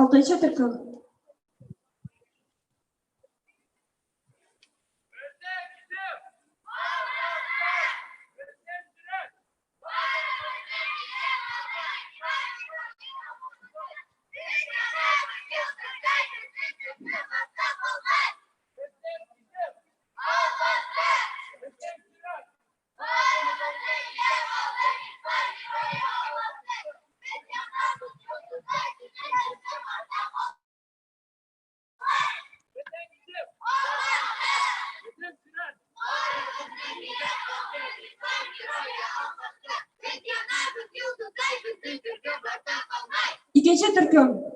Алтынчы төркем. İkinci türküm.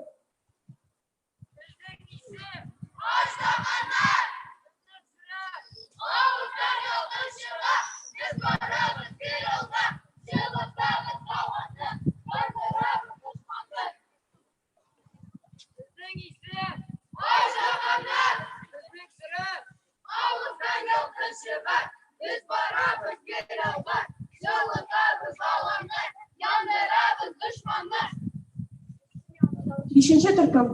Beşinci türküm.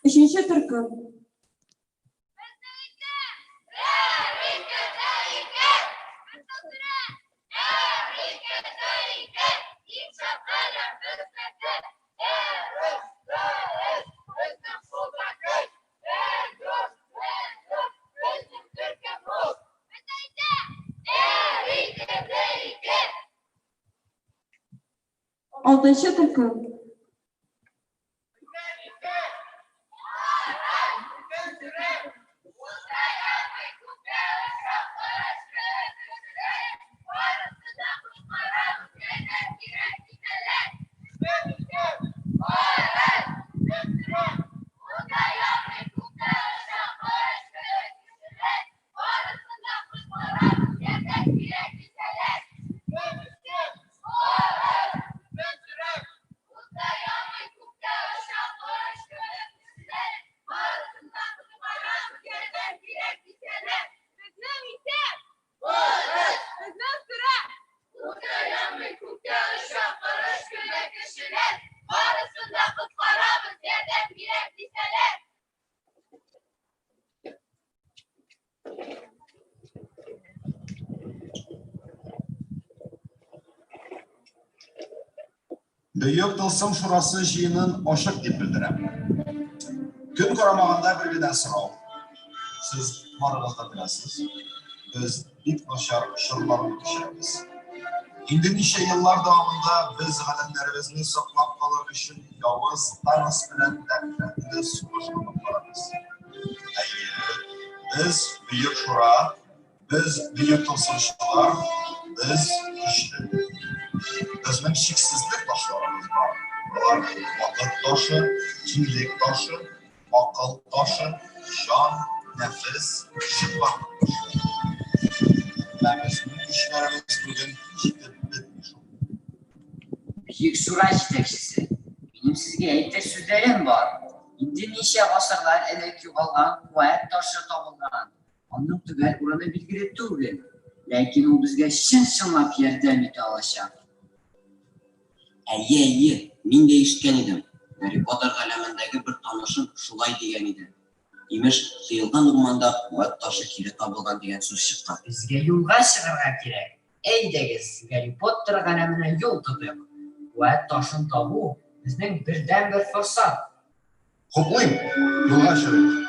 Üçüncü türküm. Altıncı türküm. Büyük Tılsım Şurası жиынын ашық деп білдірем. Күн қарамағанда біргеден сұрау. Сіз барыңызда білесіз. Біз бик нашар шырларын кешіреміз. Енді неше yıllar davamında biz ғаламlarымызды сақлап қалар үшін явыз таныс білән дәфтәрді соғышқанып барамыз. Biz Büyük Şura, biz Büyük Tılsımçılar, biz güçlü. Bizning cheksizlik toshlarimiz bor. Bular vaqt toshi, kimlik toshi, aql toshi, jon, nafs, shiddat toshi. Bizning ishlarimiz bugun yetib bitmiş. Büyük Şura yetakchisi, benim sizga aytgan so'zlarim bor. Endi necha asrlar ilk yo'qolgan quvvat toshi topilgan. Onun tugal o'rni belgilab turgan. Lekin u bizga chin-chinlab yordam eta oladi. Әйе, мен де ишіткен едім. Гарри Поттер ғаламындагы бір танышым шулай деген еді. Имеш, тыйылған урманда қуат ташы кире табылған деген сөз шыққан. Бізге юлға шығырға керек. Әйдәгіз, Гарри Поттер ғаламына юл тұтып. Қуат ташын табу Безнең бердән бер форсат. Хуплыйм, юлга чыгыйк.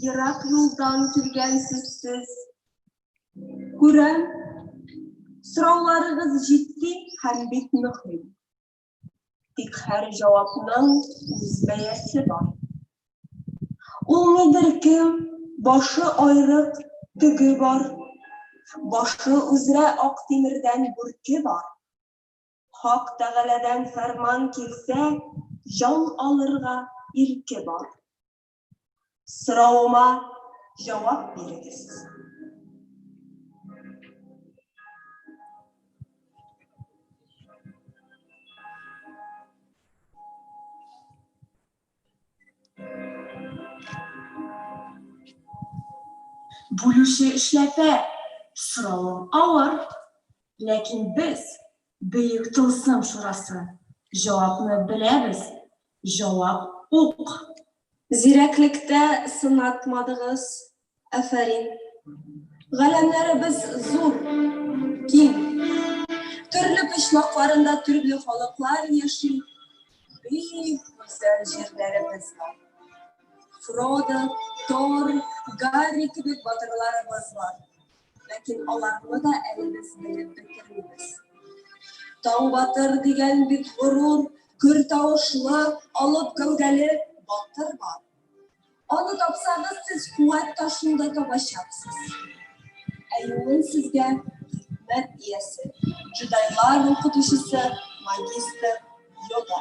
Ерак юлдан килгәнсез. Күрәм, сорауларыгыз җитди һәм бик мөһим. Тик һәр җавапның үз бәясе бар. Ул нидер кем, башы аерык төге бар. Башы үзрә ак тимердән бүрке бар. Хак Тәгаләдән фәрман килсә, җан алырга ирке бар. Сорауыма җавап бирегез. Бүлүче эшләпә, соравым авыр, ләкин без бөек тылсым шурасы. Җавапны беләбез, җавап ук. Зирәклектә сынатмадыгыз, афарин. Галәмнәребез зур, киң. Төрле почмакларында төрле халыклар яши. Бик гүзәл җирләребез бар. Фродо, Тор, Гарри кебек батырларыбыз бар. Ләкин аларны да әле без белеп бетермибез. Тау батыр дигән бик горур, көр тавышлы, алып гәүдәле батыр бар. Аны тапсагыз, сез куәт ташында табачаксыз. Ул сезгә хикмәт иясе, җудайлар укытучысы, магистр, йода.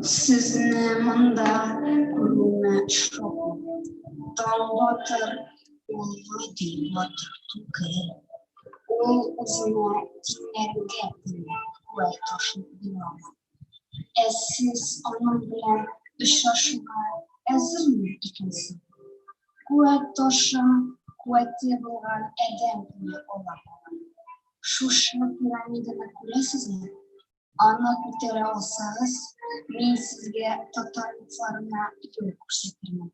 Sizni mında күрүмө шок. Таң батыр, ул вроде батыр түгел. Ул үзүнө тиңерге куәт ташып бирала. Сиз анын белән очрашууга әзерме икәнсез? Куәт ташын куәте булган адәм белән ала. Шушы пирамиданы күрәсезме? Аны күтәрә алсагыз, мин сезгә татарлыкларына юл күрсәтермен.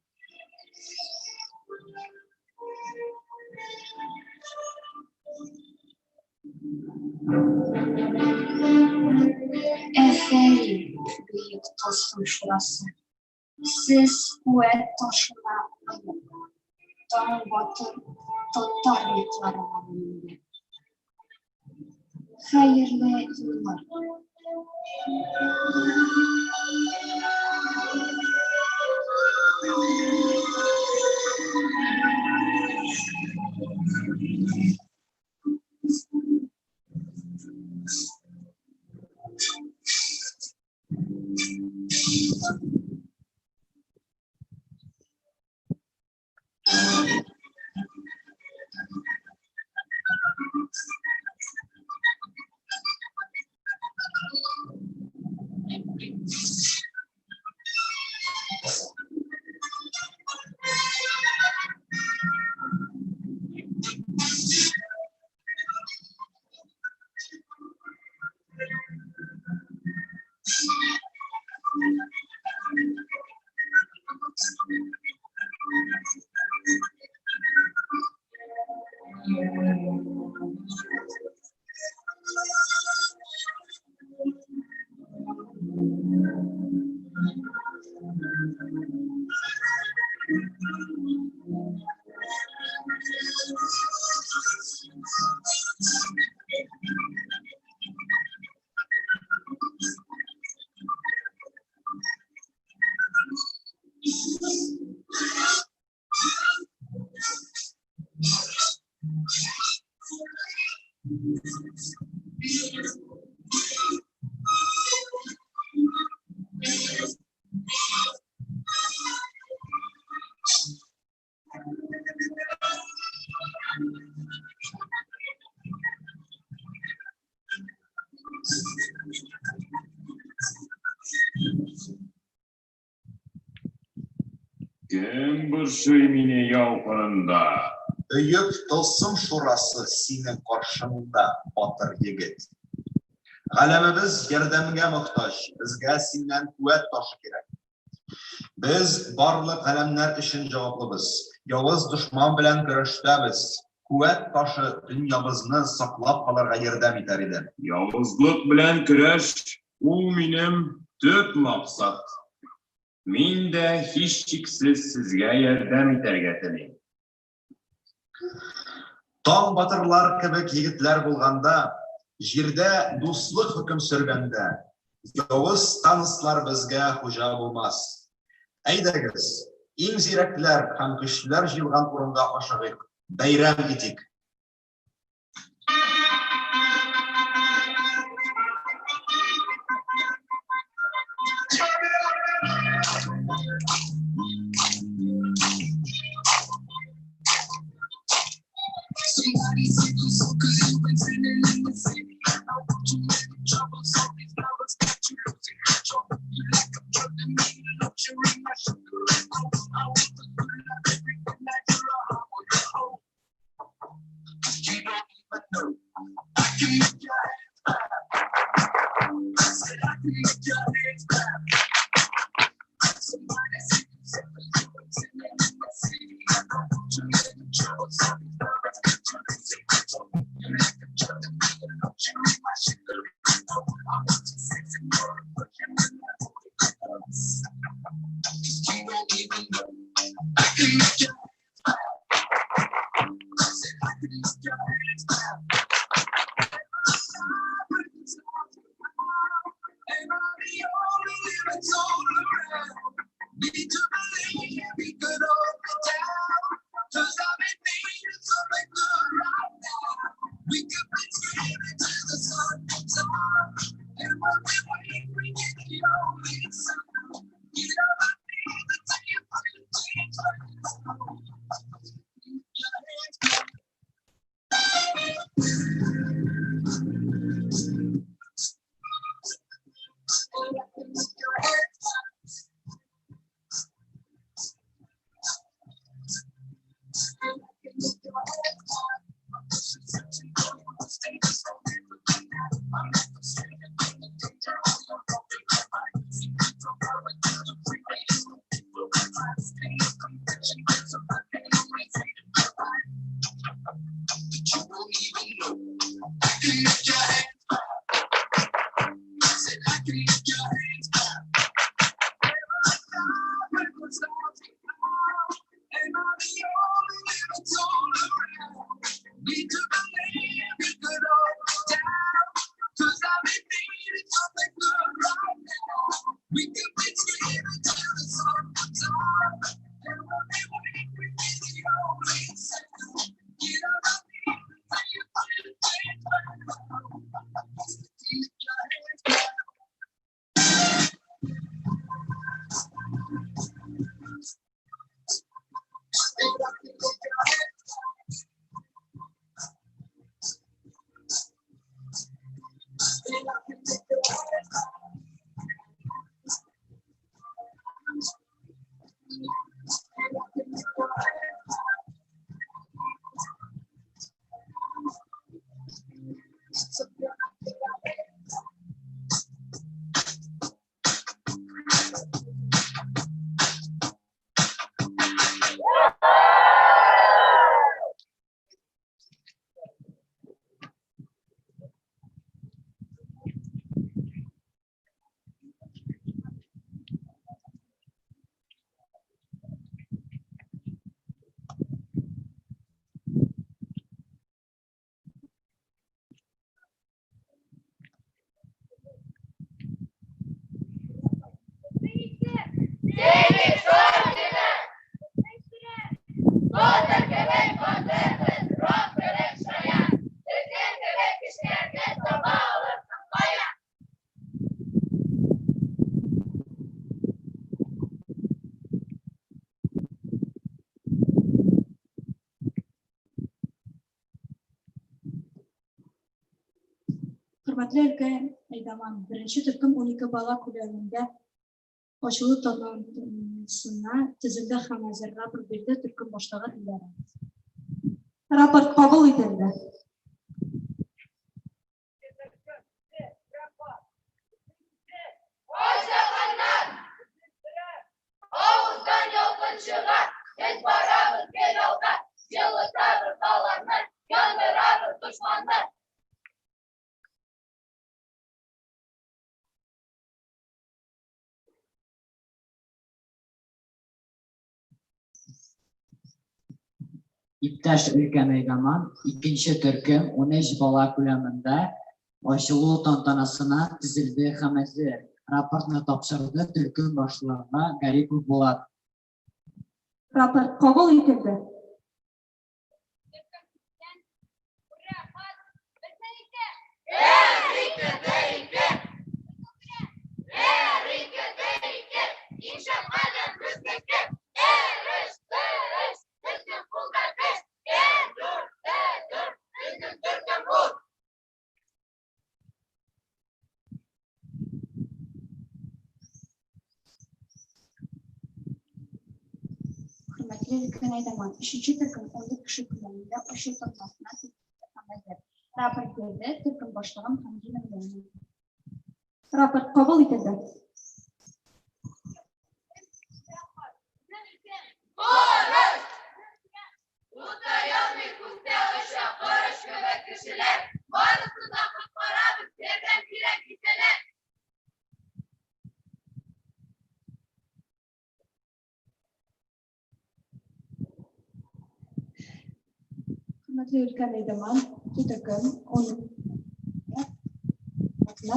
Әфәрин, бөек тылсым шурасы. Сез куәт ташына алып, таң батыр татарлыкларына менде. Хәерле юллар. Кем борчый мине яукынында? Бөек тылсым шурасы синең каршыңда, батыр егет. Галәмебез ярдәмгә мохтаҗ, безгә синнән куәт ташы кирәк. Без барлык галәмнәр өчен җаваплыбыз. Явыз дошман белән көрәштәбез. Куәт ташы дөньябызны саклап калырга ярдәм итәр иде. Явызлык белән көрәш ул минем төп максат. Мин дә һичшиксез сезгә ярдәм итәргә телим. Таң батырлар кебек егетләр булганда, җирдә дуслык хөкем сөргәндә, явыз таныслар безгә хуҗа булмас. Әйдәгез, иң зирәкләр һәм көчләр җыелган урынга ашыгыйк, бәйрәм итик. Hörmətli өлkə meydanı, birinci türküm 12 bala күләмендә ачылу тантанасына тезелде һәм әзер рапорт бирде түркем башлыгы диләре. Рапорт кабул ителде. İptaş ülke meydanı, ikinci türküm 13 bala küləmində ачылу тантанасына тізildi həməzi raportunu tapşırdı türküm başlarına Garipov Bulat. Raport kabul ителде. Üçüncü türküm 10 kişi kullanımında ачылу тантанасына тізildi. Raport verdi türküm başlığı Hamdi'nin. Raport kabul ителде. Hürmetli ülken eydaman, tütüküm, onun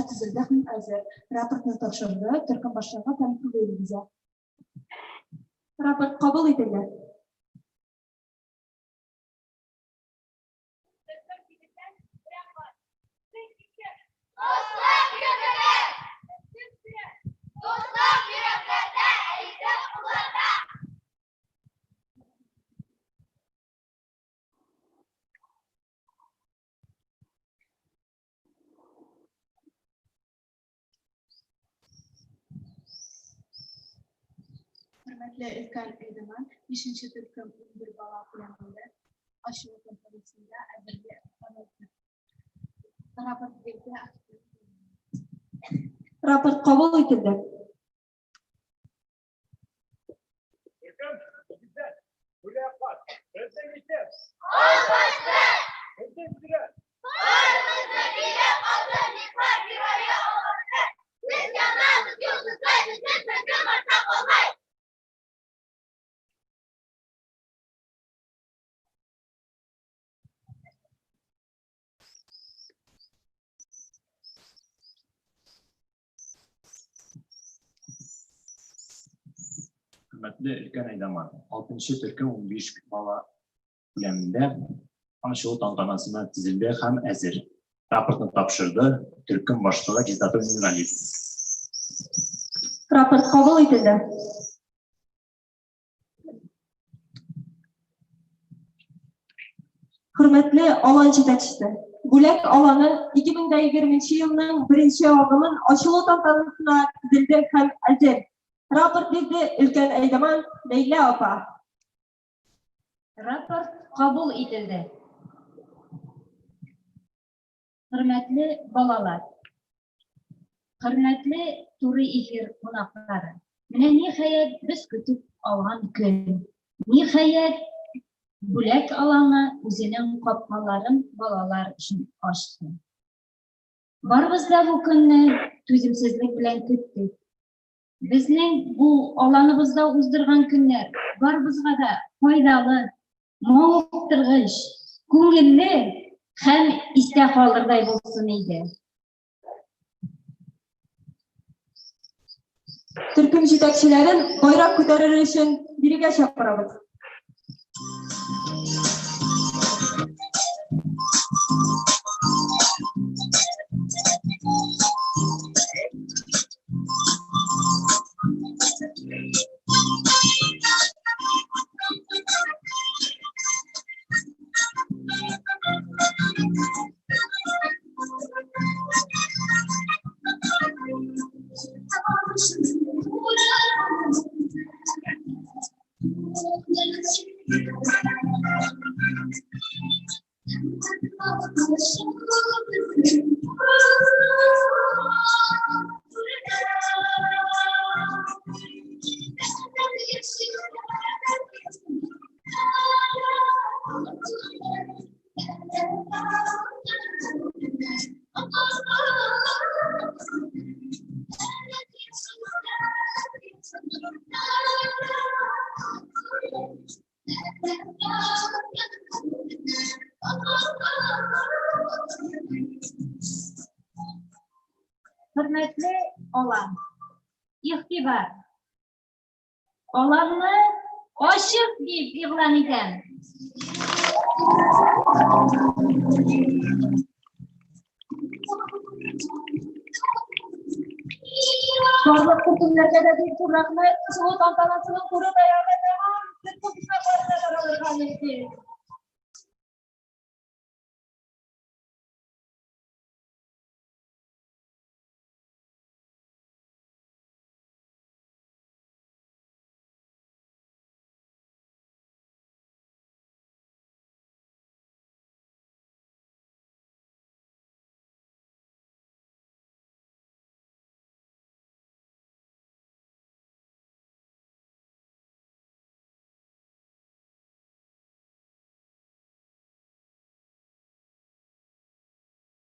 tizildi hem hazır. Raportunu topşırdı, Türk'ün başlarına tanıtım verildi. Raport kabul edildi. Hürmetli ülken eydaman, 5. Türk'ün bir bala planında aşılı konferansında adırlı anıldı. Raport kabul edildi. Бүләк бар. Бізде мектеп. Бізде туры. Hürmetli ülken eydaman, 6. Türk'ün 15 bala bileminde aşılı tantanasına tizildi hem hazır. Raportunu topşırdı, Türk'ün başlığı Cizdatı Ünlüğü. Raport kabul edildi. Hürmetli alan yetakçısı, Бүләк alanı 2020 yılının 1. agımın ачылу tantanasına tizildi hem hazır. Raport verdi ülken eydaman Leyla Apa. Raport kabul edildi. Hürmetli balalar, hürmetli turı efir konakları. Менә nihayet biz kütüp algan gün. Nihayet Бүләк alаны үзенең капкаларын балалар өчен ачты. Барыбыз да бу көнне түземсезлек белән көттек. Безнең бу аланыбызда уздырган көннәр барыбызга да файдалы, мавыктыргыч, күңелле һәм истә калырдай булсын иде. Türk'ün yetakçilerin bayrak күтәрер өчен бирегә чакырабыз. Hürmetli alan, ihtibar. Alanны açık diye ilan eden. Bарлык hükümlerde de bir turraklı ачылу тантанасының туры даяры devam. Türk hükümetlerine alırgan etti.